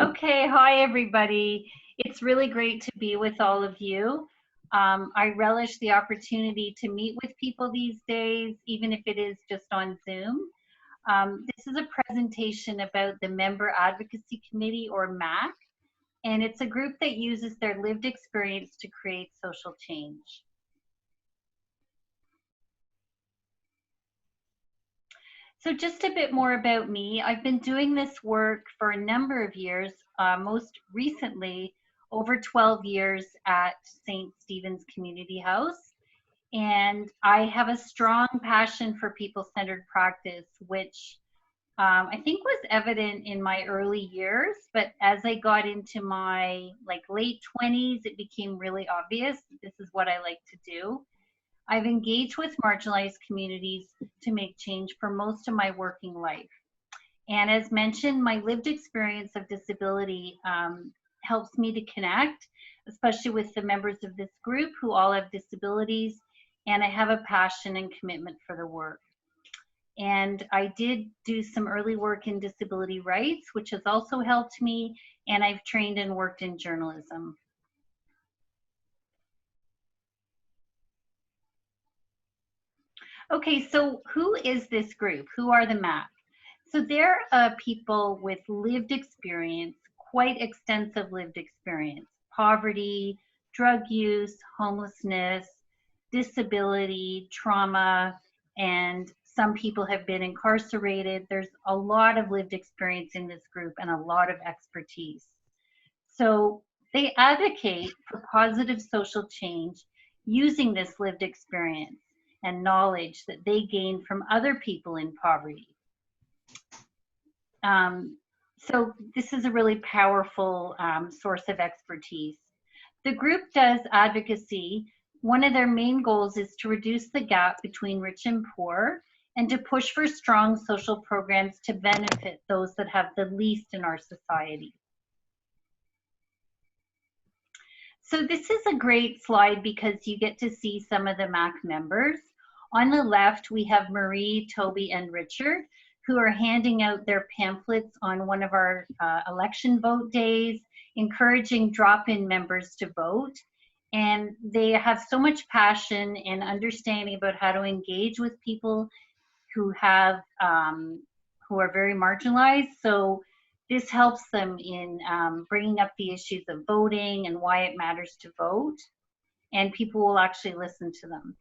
Okay, hi everybody. It's really great to be with all of you. I relish the opportunity to meet with people these days, even if it is just on Zoom. This is a presentation about the Member Advocacy Committee, or MAC, and it's a group that uses their lived experience to create social change. So just a bit more about me. I've been doing this work for a number of years, most recently over 12 years at St. Stephen's Community House. And I have a strong passion for people-centered practice, which I think was evident in my early years, but as I got into my late 20s, it became really obvious this is what I like to do. I've engaged with marginalized communities to make change for most of my working life. And as mentioned, my lived experience of disability helps me to connect, especially with the members of this group who all have disabilities. And I have a passion and commitment for the work. And I did do some early work in disability rights, which has also helped me. And I've trained and worked in journalism. Okay, so who is this group? Who are the MAC? So they're people with lived experience, quite extensive lived experience: poverty, drug use, homelessness, disability, trauma, and some people have been incarcerated. There's a lot of lived experience in this group and a lot of expertise. So they advocate for positive social change using this lived experience and knowledge that they gain from other people in poverty. So this is a really powerful source of expertise. The group does advocacy. One of their main goals is to reduce the gap between rich and poor and to push for strong social programs to benefit those that have the least in our society. So this is a great slide because you get to see some of the MAC members. On the left, we have Marie, Toby, and Richard, who are handing out their pamphlets on one of our election vote days, encouraging drop-in members to vote. And they have so much passion and understanding about how to engage with people who have who are very marginalized. So this helps them in bringing up the issues of voting and why it matters to vote, and people will actually listen to them.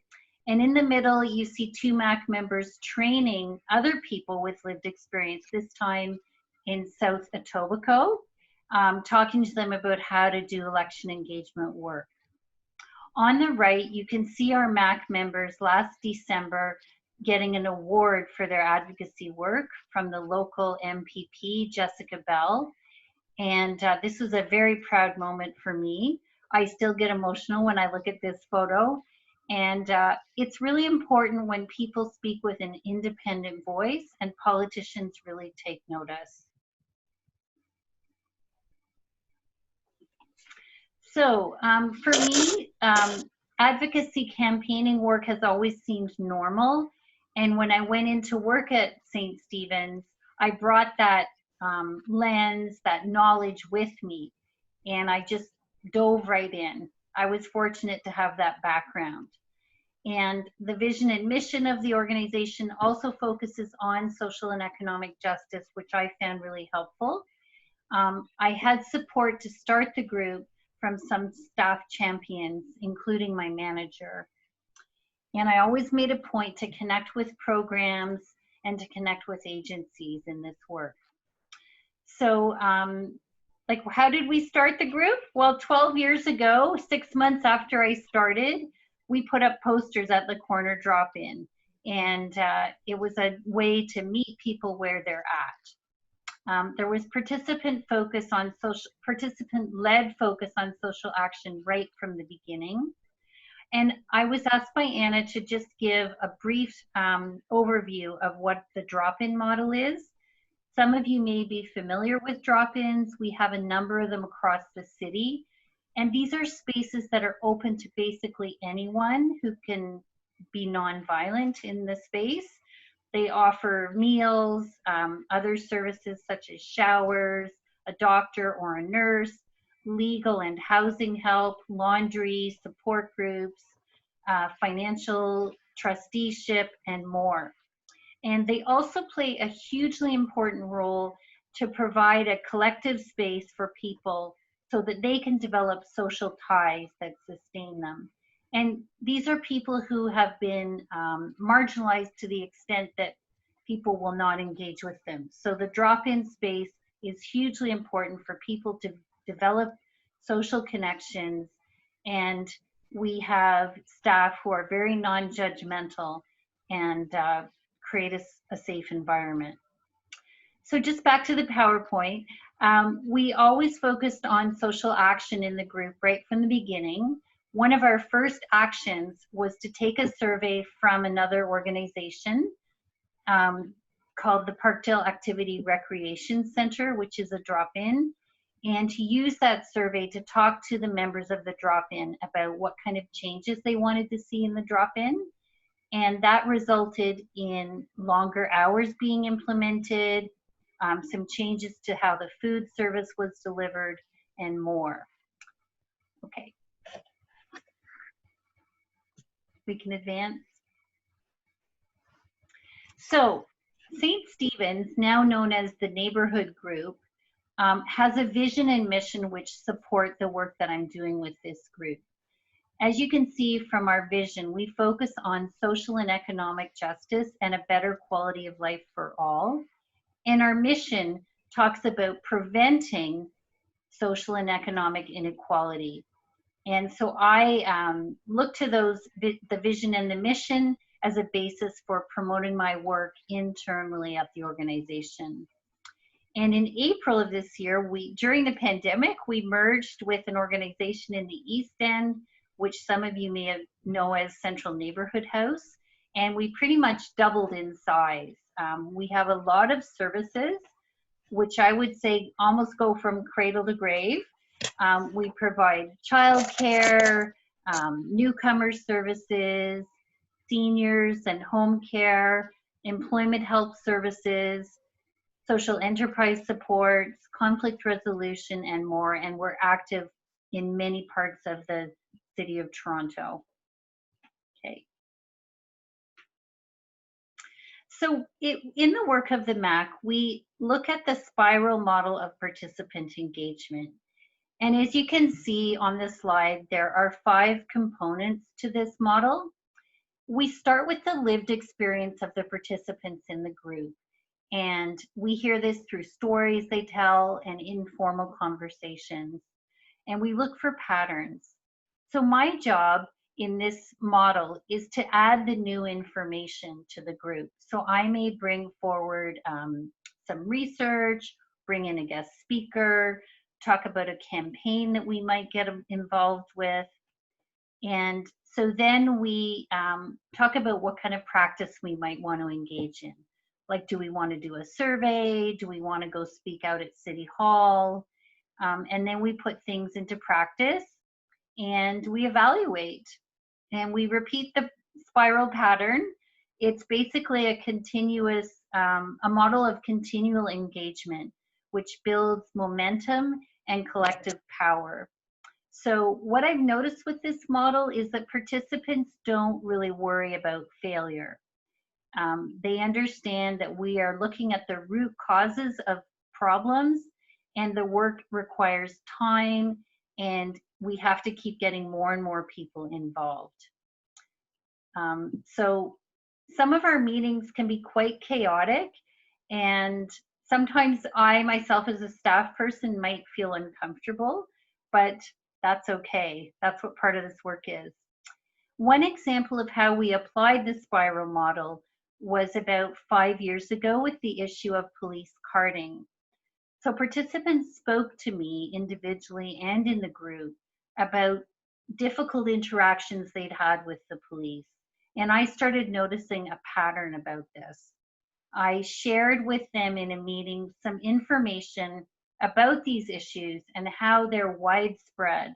And in the middle, you see two MAC members training other people with lived experience, this time in South Etobicoke, talking to them about how to do election engagement work. On the right, you can see our MAC members last December getting an award for their advocacy work from the local MPP, Jessica Bell. And this was a very proud moment for me. I still get emotional when I look at this photo. And it's really important when people speak with an independent voice and politicians really take notice. So for me, advocacy campaigning work has always seemed normal. And when I went into work at St. Stephen's, I brought that lens, that knowledge with me, and I just dove right in. I was fortunate to have that background. And the vision and mission of the organization also focuses on social and economic justice, which I found really helpful. I had support to start the group from some staff champions, including my manager. And I always made a point to connect with programs and to connect with agencies in this work. So how did we start the group? Well, 12 years ago, 6 months after I started, we put up posters at the corner drop-in. And it was a way to meet people where they're at. There was participant-led focus on social action right from the beginning. And I was asked by Anna to just give a brief overview of what the drop-in model is. Some of you may be familiar with drop-ins. We have a number of them across the city. And these are spaces that are open to basically anyone who can be nonviolent in the space. They offer meals, other services such as showers, a doctor or a nurse, legal and housing help, laundry, support groups, financial trusteeship, and more. And they also play a hugely important role to provide a collective space for people so that they can develop social ties that sustain them. And these are people who have been marginalized to the extent that people will not engage with them. So the drop-in space is hugely important for people to develop social connections. And we have staff who are very non-judgmental and create a safe environment. So just back to the PowerPoint, we always focused on social action in the group right from the beginning. One of our first actions was to take a survey from another organization called the Parkdale Activity Recreation Center, which is a drop-in, and to use that survey to talk to the members of the drop-in about what kind of changes they wanted to see in the drop-in. And that resulted in longer hours being implemented, some changes to how the food service was delivered, and more. Okay. We can advance. So St. Stephen's, now known as the Neighborhood Group, has a vision and mission which support the work that I'm doing with this group. As you can see from our vision, we focus on social and economic justice and a better quality of life for all. And our mission talks about preventing social and economic inequality. And so I look to the vision and the mission as a basis for promoting my work internally at the organization. And in April of this year, during the pandemic, we merged with an organization in the East End, which some of you may know as Central Neighborhood House, and we pretty much doubled in size. We have a lot of services, which I would say almost go from cradle to grave. We provide childcare, newcomer services, seniors and home care, employment help services, social enterprise supports, conflict resolution, and more. And we're active in many parts of the City of Toronto. Okay. So in the work of the MAC, we look at the spiral model of participant engagement. And as you can see on this slide, there are 5 components to this model. We start with the lived experience of the participants in the group. And we hear this through stories they tell and informal conversations. And we look for patterns. So my job in this model is to add the new information to the group. So I may bring forward some research, bring in a guest speaker, talk about a campaign that we might get involved with. And so then we talk about what kind of practice we might want to engage in. Like, do we want to do a survey? Do we want to go speak out at City Hall? And then we put things into practice and we evaluate and we repeat the spiral pattern. It's basically a continuous, a model of continual engagement, which builds momentum and collective power. So what I've noticed with this model is that participants don't really worry about failure. They understand that we are looking at the root causes of problems and the work requires time and we have to keep getting more and more people involved. So some of our meetings can be quite chaotic and sometimes I myself as a staff person might feel uncomfortable, but that's okay. That's what part of this work is. One example of how we applied the spiral model was about 5 years ago with the issue of police carding. So participants spoke to me individually and in the group about difficult interactions they'd had with the police. And I started noticing a pattern about this. I shared with them in a meeting some information about these issues and how they're widespread.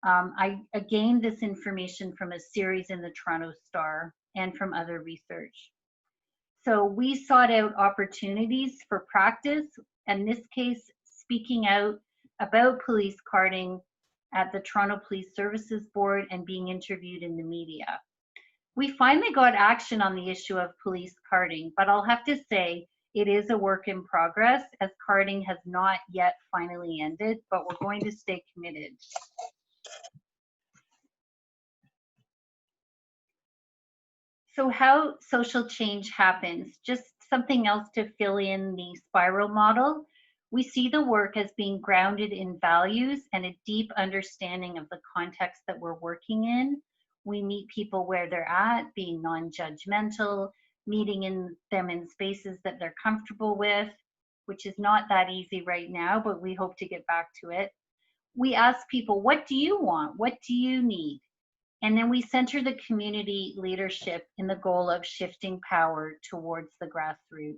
I gained this information from a series in the Toronto Star and from other research. So we sought out opportunities for practice, in this case, speaking out about police carding at the Toronto Police Services Board and being interviewed in the media. We finally got action on the issue of police carding, but I'll have to say it is a work in progress as carding has not yet finally ended, but we're going to stay committed. So how social change happens, just something else to fill in the spiral model. We see the work as being grounded in values and a deep understanding of the context that we're working in. We meet people where they're at, being non-judgmental, meeting them in spaces that they're comfortable with, which is not that easy right now, but we hope to get back to it. We ask people, what do you want? What do you need? And then we center the community leadership in the goal of shifting power towards the grassroots.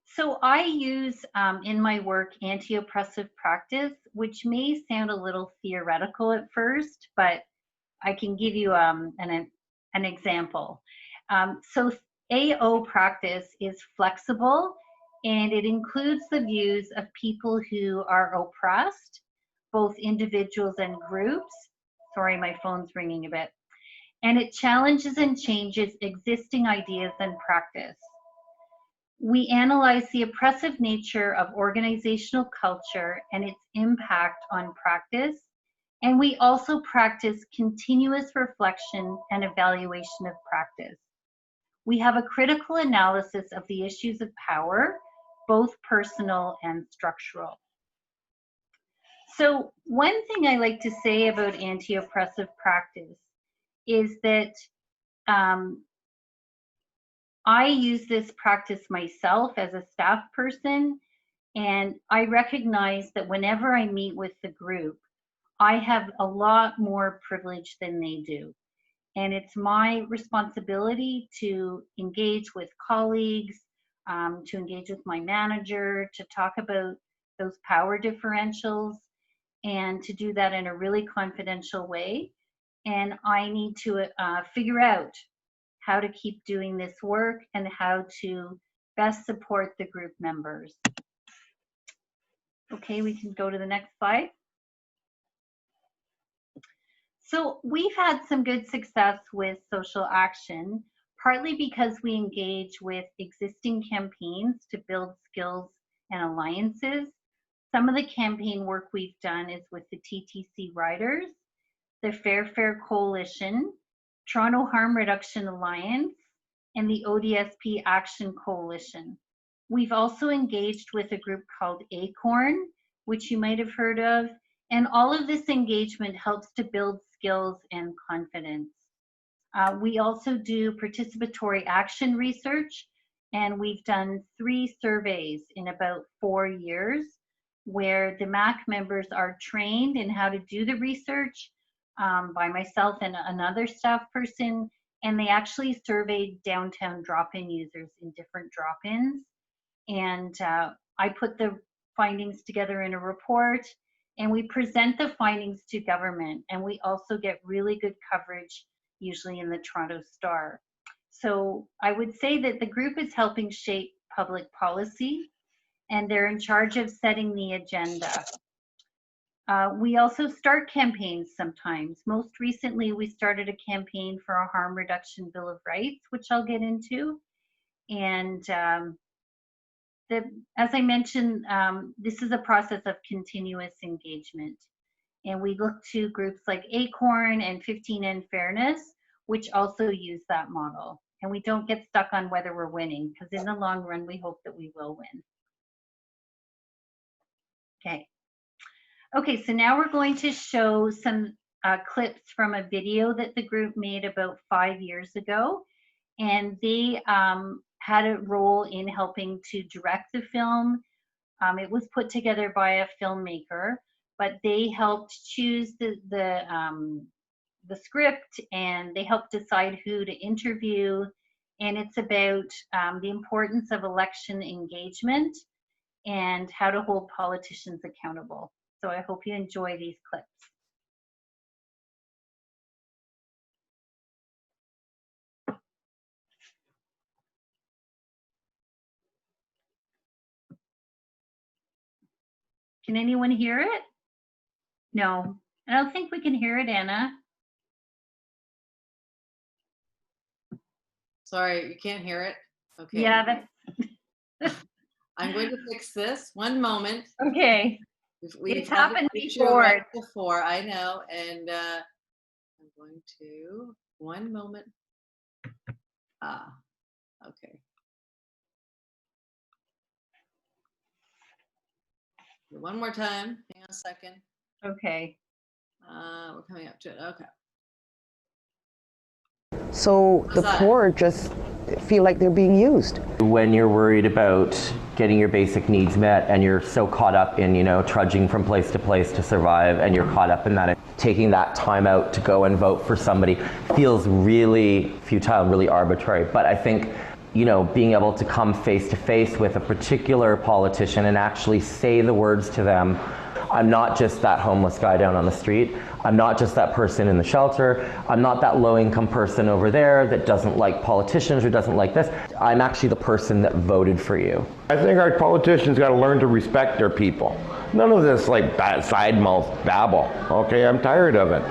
So I use in my work anti-oppressive practice, which may sound a little theoretical at first, but I can give you an example. So AO practice is flexible and it includes the views of people who are oppressed, both individuals and groups. Sorry, my phone's ringing a bit. And it challenges and changes existing ideas and practice. We analyze the oppressive nature of organizational culture and its impact on practice. And we also practice continuous reflection and evaluation of practice. We have a critical analysis of the issues of power, both personal and structural. So one thing I like to say about anti-oppressive practice is that I use this practice myself as a staff person, and I recognize that whenever I meet with the group, I have a lot more privilege than they do. And it's my responsibility to engage with colleagues, to engage with my manager, to talk about those power differentials, and to do that in a really confidential way. And I need to figure out how to keep doing this work and how to best support the group members. Okay, we can go to the next slide. So we've had some good success with social action, partly because we engage with existing campaigns to build skills and alliances. Some of the campaign work we've done is with the TTC Riders, the Fair Fare Coalition, Toronto Harm Reduction Alliance, and the ODSP Action Coalition. We've also engaged with a group called ACORN, which you might have heard of, and all of this engagement helps to build skills and confidence. We also do participatory action research, and we've done 3 surveys in about 4 years, where the MAC members are trained in how to do the research by myself and another staff person, and they actually surveyed downtown drop-in users in different drop-ins. And I put the findings together in a report, and we present the findings to government, and we also get really good coverage, usually in the Toronto Star. So I would say that the group is helping shape public policy, and they're in charge of setting the agenda. We also start campaigns sometimes. Most recently, we started a campaign for a harm reduction bill of rights, which I'll get into. And as I mentioned, this is a process of continuous engagement. And we look to groups like ACORN and 15N Fairness, which also use that model. And we don't get stuck on whether we're winning, because in the long run, we hope that we will win. Okay. Okay, so now we're going to show some clips from a video that the group made about 5 years ago. And they had a role in helping to direct the film. It was put together by a filmmaker, but they helped choose the script, and they helped decide who to interview. And it's about the importance of election engagement and how to hold politicians accountable. So I hope you enjoy these clips. Can anyone hear it? No, I don't think we can hear it, Anna. Sorry, you can't hear it? Okay. Yeah, that's I'm going to fix this. One moment. okay. It's happened before. Right before, I know. And I'm going to, one moment. Okay. One more time. Hang on a second. Okay. We're coming up to it. Okay. So the poor just feel like they're being used. When you're worried about getting your basic needs met and you're so caught up in, trudging from place to survive, and you're caught up in that, taking that time out to go and vote for somebody feels really futile and really arbitrary. But I think, being able to come face to face with a particular politician and actually say the words to them, I'm not just that homeless guy down on the street. I'm not just that person in the shelter. I'm not that low-income person over there that doesn't like politicians or doesn't like this. I'm actually the person that voted for you. I think our politicians got to learn to respect their people. None of this side mouth babble. Okay, I'm tired of it.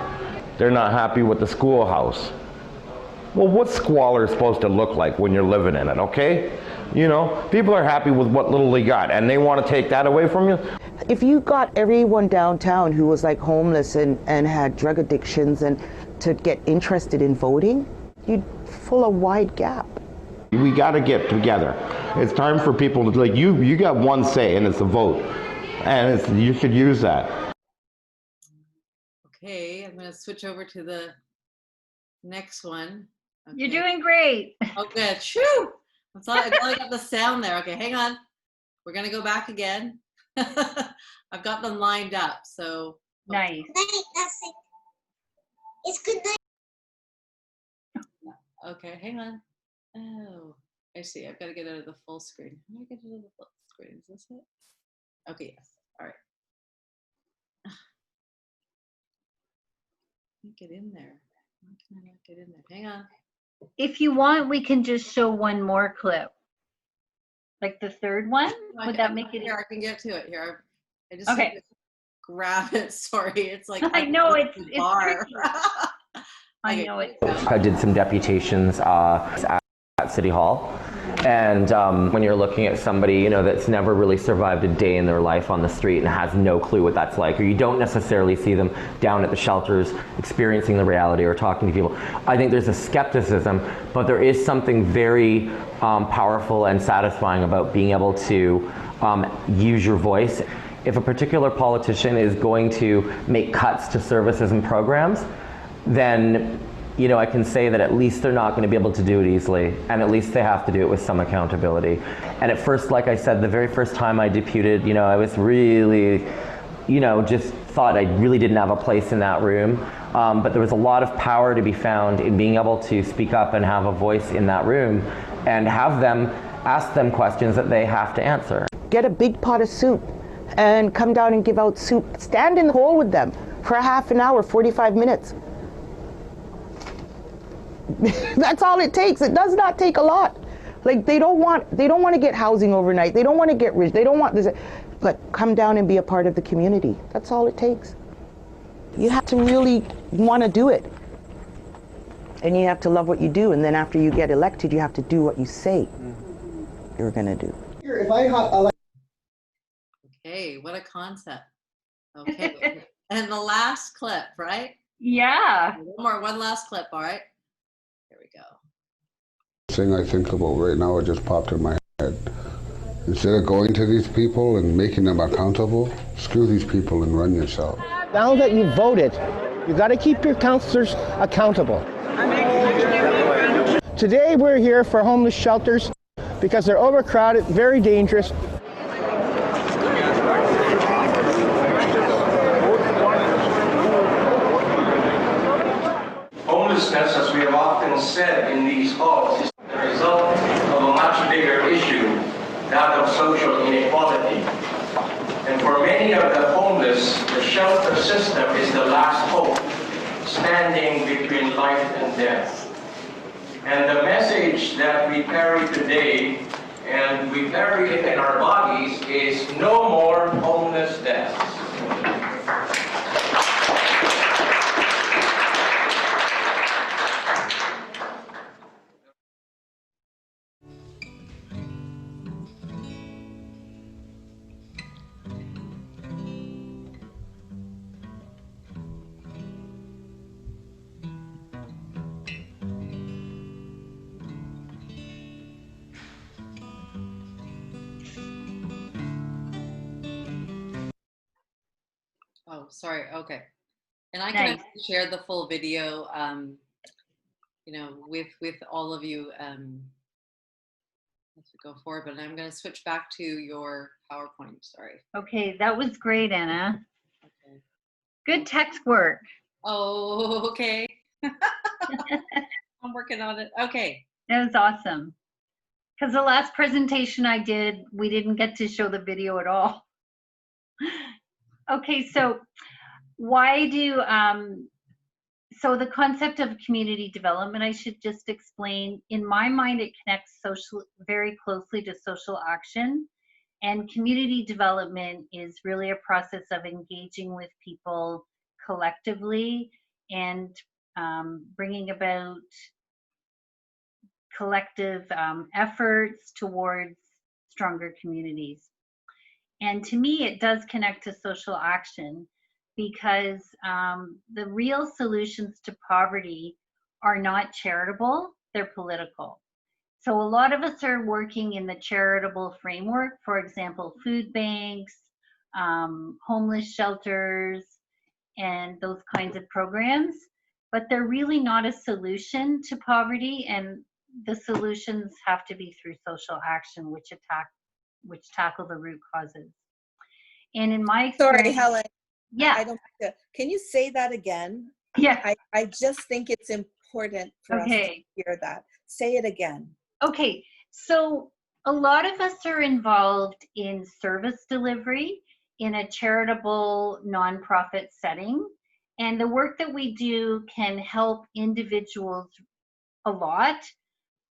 They're not happy with the schoolhouse. Well, what's squalor supposed to look like when you're living in it, okay? People are happy with what little they got, and they want to take that away from you. If you got everyone downtown who was like homeless and had drug addictions and to get interested in voting, you'd fill a wide gap. We got to get together. It's time for people to, you got one say, and it's a vote. And you should use that. Okay, I'm going to switch over to the next one. Okay. You're doing great. Oh, good. Shoo! I got the sound there. Okay, hang on. We're going to go back again. I've got them lined up, so. Nice. It's good night. Okay, hang on. Oh, I see. I've got to get out of the full screen. How do I get out of the full screen? Is this it? Okay, yes. All right. Get in there. Why can I not get in there? Hang on. If you want, we can just show one more clip. Like the third one? Would that make it? Here, I can get to it here. I just okay. Have to grab it. Sorry, it's like I know it's bar. I know it. I did some deputations at City Hall. And when you're looking at somebody, that's never really survived a day in their life on the street and has no clue what that's like, or you don't necessarily see them down at the shelters experiencing the reality or talking to people, I think there's a skepticism, but there is something very powerful and satisfying about being able to use your voice. If a particular politician is going to make cuts to services and programs, then I can say that at least they're not going to be able to do it easily, and at least they have to do it with some accountability. And at first, like I said, the very first time I deputed, I was really, just thought I really didn't have a place in that room. But there was a lot of power to be found in being able to speak up and have a voice in that room and have them ask them questions that they have to answer. Get a big pot of soup and come down and give out soup. Stand in the hole with them for a half an hour, 45 minutes. That's all it takes. It does not take a lot. They don't want to get housing overnight. They don't want to get rich. They don't want this. But come down and be a part of the community. That's all it takes. You have to really want to do it. And you have to love what you do. And then after you get elected, you have to do what you say you're going to do. If I Okay, what a concept. Okay. And the last clip, right? Yeah. One last clip, all right? Here we go. Thing I think about right now, it just popped in my head. Instead of going to these people and making them accountable, screw these people and run yourself. Now that you voted, you got to keep your councillors accountable. Today we're here for homeless shelters because they're overcrowded, very dangerous. Homelessness, as we have often said in these halls, is the result of a much bigger issue, that of social inequality. And for many of the homeless, the shelter system is the last hope, standing between life and death. And the message that we carry today and we bury it in our bodies is no more homeless deaths. Oh, sorry. Okay. And I can Nice. actually share the full video, you know, with all of you as we go forward. But I'm going to switch back to your PowerPoint. Sorry. Okay, that was great, Anna. Okay. Good text work. Oh, okay. I'm working on it. Okay. That was awesome. Because the last presentation I did, we didn't get to show the video at all. Okay, so why do, so the concept of community development, I should just explain. In my mind, it connects very closely to social action. And community development is really a process of engaging with people collectively and bringing about collective efforts towards stronger communities. And to me, it does connect to social action because the real solutions to poverty are not charitable, they're political. So a lot of us are working in the charitable framework, for example, food banks, homeless shelters, and those kinds of programs, but they're really not a solution to poverty, and the solutions have to be through social action, which tackle the root causes. And in my experience— Sorry, Helen. Yeah. I don't. Can you say that again? Yeah. I just think it's important for us to hear that. Say it again. Okay. So a lot of us are involved in service delivery in a charitable nonprofit setting. And the work that we do can help individuals a lot,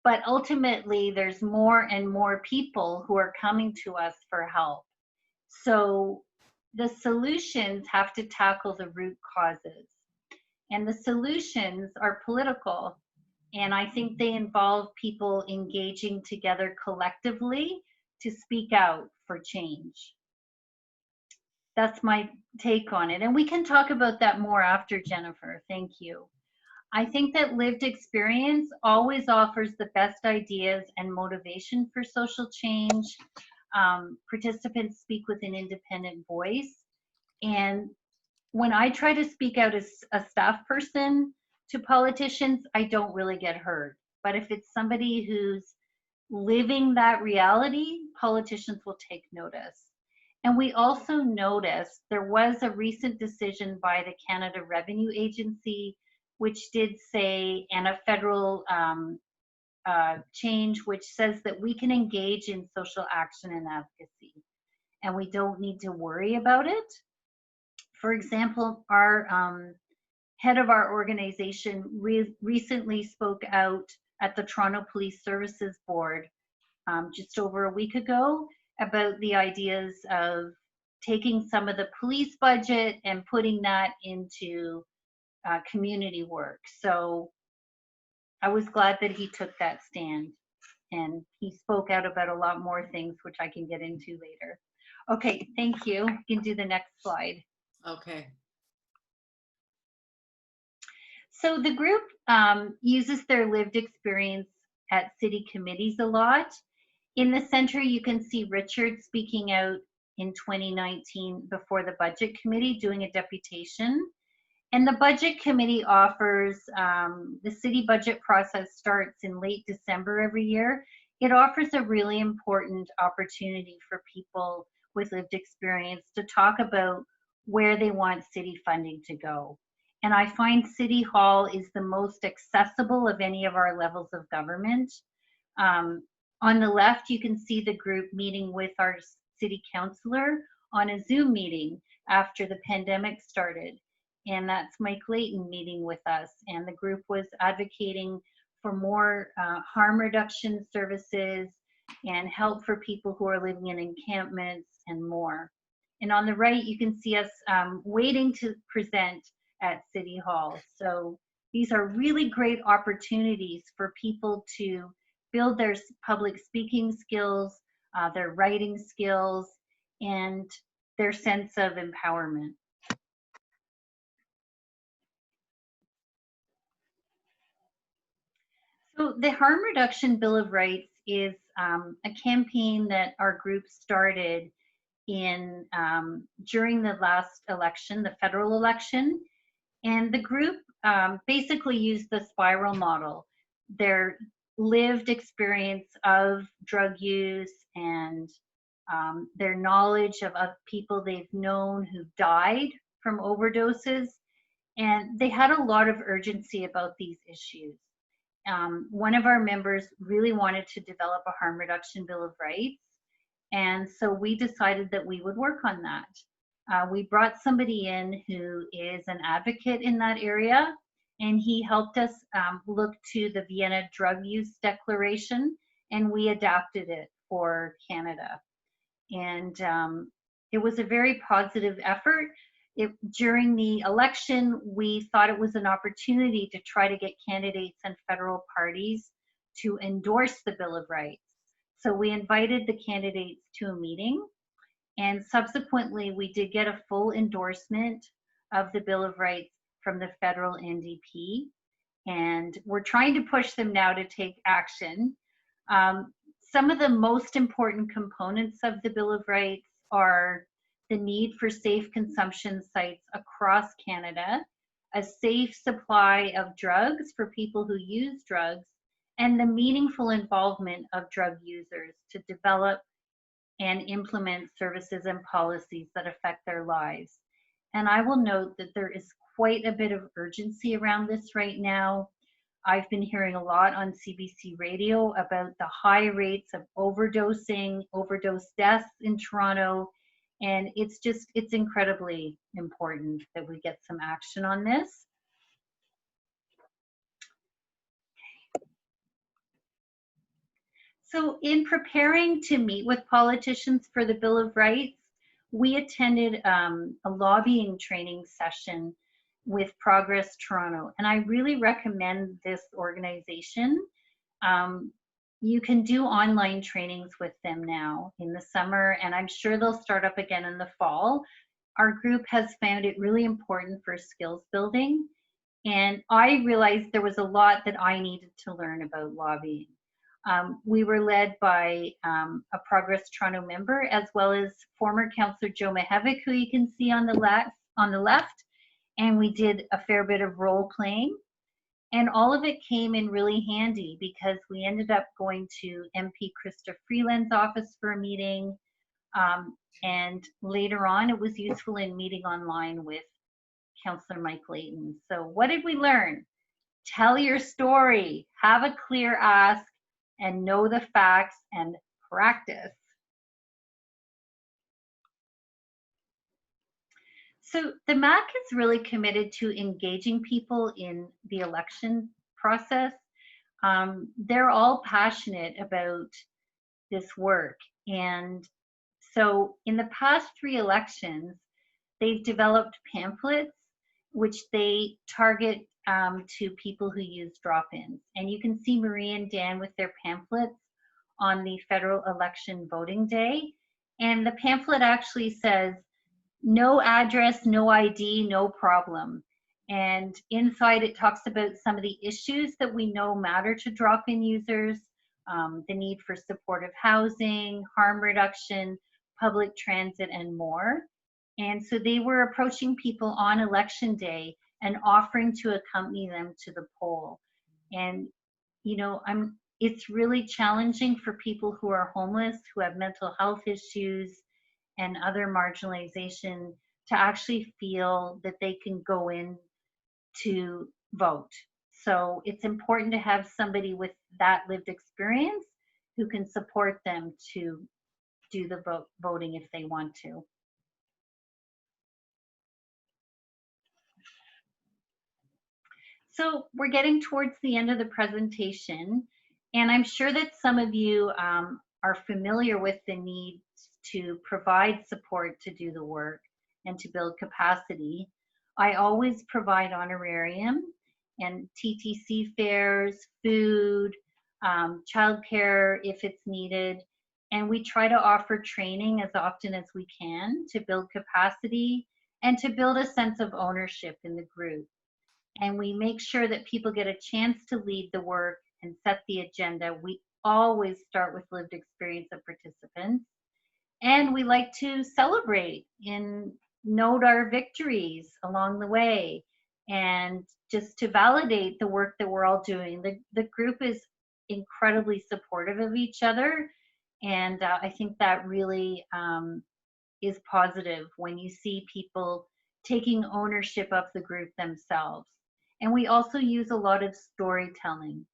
but ultimately there's more and more people who are coming to us for help. So the solutions have to tackle the root causes. And the solutions are political. And I think they involve people engaging together collectively to speak out for change. That's my take on it. And we can talk about that more after, Jennifer. Thank you. I think that lived experience always offers the best ideas and motivation for social change. Participants speak with an independent voice. And when I try to speak out as a staff person to politicians, I don't really get heard. But if it's somebody who's living that reality, politicians will take notice. And we also noticed there was a recent decision by the Canada Revenue Agency, which did say, and a federal change, which says that we can engage in social action and advocacy, and we don't need to worry about it. For example, our head of our organization recently spoke out at the Toronto Police Services Board just over a week ago about the ideas of taking some of the police budget and putting that into community work. So I was glad that he took that stand, and he spoke out about a lot more things, which I can get into later. Okay, thank you. You can do the next slide. Okay. So the group uses their lived experience at city committees a lot. In the center, you can see Richard speaking out in 2019 before the budget committee doing a deputation. And the budget committee offers, the city budget process starts in late December every year. It offers a really important opportunity for people with lived experience to talk about where they want city funding to go. And I find City Hall is the most accessible of any of our levels of government. On the left, you can see the group meeting with our city councillor on a Zoom meeting after the pandemic started. And that's Mike Layton meeting with us. And the group was advocating for more harm reduction services, and help for people who are living in encampments and more. And on the right, you can see us waiting to present at City Hall. So these are really great opportunities for people to build their public speaking skills, their writing skills, and their sense of empowerment. So the Harm Reduction Bill of Rights is a campaign that our group started in during the last election, the federal election. And the group basically used the spiral model, their lived experience of drug use and their knowledge of people they've known who died from overdoses. And they had a lot of urgency about these issues. One of our members really wanted to develop a harm reduction bill of rights. And so we decided that we would work on that. We brought somebody in who is an advocate in that area, and he helped us look to the Vienna Drug Use Declaration, and we adapted it for Canada. And it was a very positive effort. During the election, we thought it was an opportunity to try to get candidates and federal parties to endorse the Bill of Rights. So we invited the candidates to a meeting, and subsequently we did get a full endorsement of the Bill of Rights from the federal NDP, and we're trying to push them now to take action. Some of the most important components of the Bill of Rights are the need for safe consumption sites across Canada, a safe supply of drugs for people who use drugs, and the meaningful involvement of drug users to develop and implement services and policies that affect their lives. And I will note that there is quite a bit of urgency around this right now. I've been hearing a lot on CBC radio about the high rates of overdosing, overdose deaths in Toronto, and it's incredibly important that we get some action on this. So in preparing to meet with politicians for the Bill of Rights, we attended a lobbying training session with Progress Toronto, and I really recommend this organization. You can do online trainings with them now in the summer, and I'm sure they'll start up again in the fall. Our group has found it really important for skills building, and I realized there was a lot that I needed to learn about lobbying. We were led by a Progress Toronto member, as well as former Councillor Joe Mihevc, who you can see on the left, and we did a fair bit of role playing. And all of it came in really handy because we ended up going to MP Krista Freeland's office for a meeting. And later on, it was useful in meeting online with Councillor Mike Layton. So what did we learn? Tell your story, have a clear ask, and know the facts and practice. So the MAC is really committed to engaging people in the election process. They're all passionate about this work. And so in the past 3 elections, they've developed pamphlets which they target to people who use drop-ins. And you can see Marie and Dan with their pamphlets on the federal election voting day. And the pamphlet actually says, no address, no ID, no problem. And inside it talks about some of the issues that we know matter to drop-in users, the need for supportive housing, harm reduction, public transit, and more. And so they were approaching people on election day and offering to accompany them to the poll. And, you know, it's really challenging for people who are homeless, who have mental health issues and other marginalization, to actually feel that they can go in to vote. So it's important to have somebody with that lived experience who can support them to do the voting if they want to. So we're getting towards the end of the presentation, and I'm sure that some of you are familiar with the need to provide support to do the work and to build capacity, I always provide honorarium and TTC fares, food, childcare if it's needed. And we try to offer training as often as we can to build capacity and to build a sense of ownership in the group. And we make sure that people get a chance to lead the work and set the agenda. We always start with lived experience of participants. And we like to celebrate and note our victories along the way, and just to validate the work that we're all doing. The group is incredibly supportive of each other, and I think that really is positive when you see people taking ownership of the group themselves. And we also use a lot of storytelling,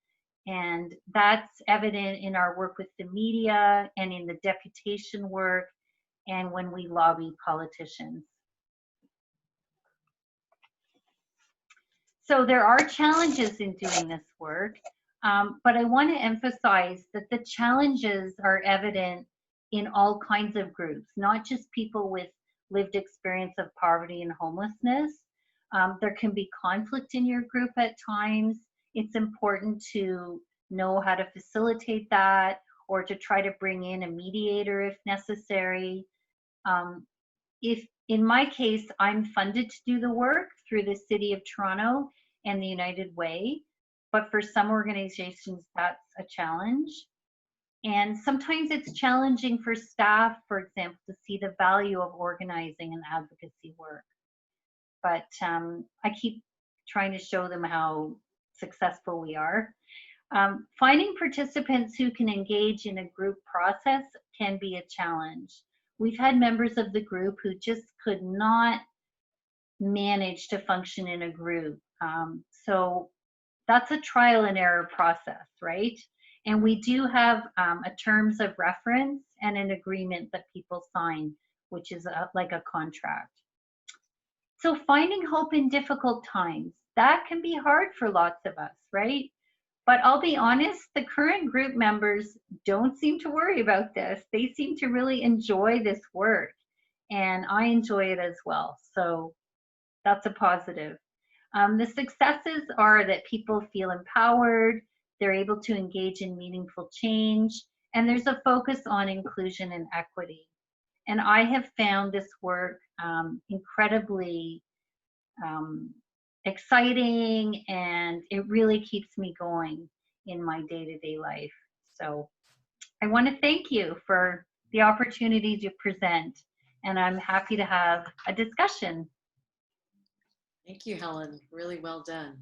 and that's evident in our work with the media and in the deputation work and when we lobby politicians. So there are challenges in doing this work, but I want to emphasize that the challenges are evident in all kinds of groups, not just people with lived experience of poverty and homelessness. There can be conflict in your group at times. It's important to know how to facilitate that, or to try to bring in a mediator if necessary. If in my case, I'm funded to do the work through the City of Toronto and the United Way, but for some organizations, that's a challenge. And sometimes it's challenging for staff, for example, to see the value of organizing and advocacy work. But I keep trying to show them how successful we are. Finding participants who can engage in a group process can be a challenge. We've had members of the group who just could not manage to function in a group. So that's a trial and error process, right? And we do have a terms of reference and an agreement that people sign, which is like a contract. So finding hope in difficult times, that can be hard for lots of us, right? But I'll be honest, the current group members don't seem to worry about this. They seem to really enjoy this work, and I enjoy it as well. So that's a positive. The successes are that people feel empowered, they're able to engage in meaningful change, and there's a focus on inclusion and equity. And I have found this work incredibly exciting, and it really keeps me going in my day-to-day life. So I want to thank you for the opportunity to present, and I'm happy to have a discussion. Thank you, Helen. Really well done.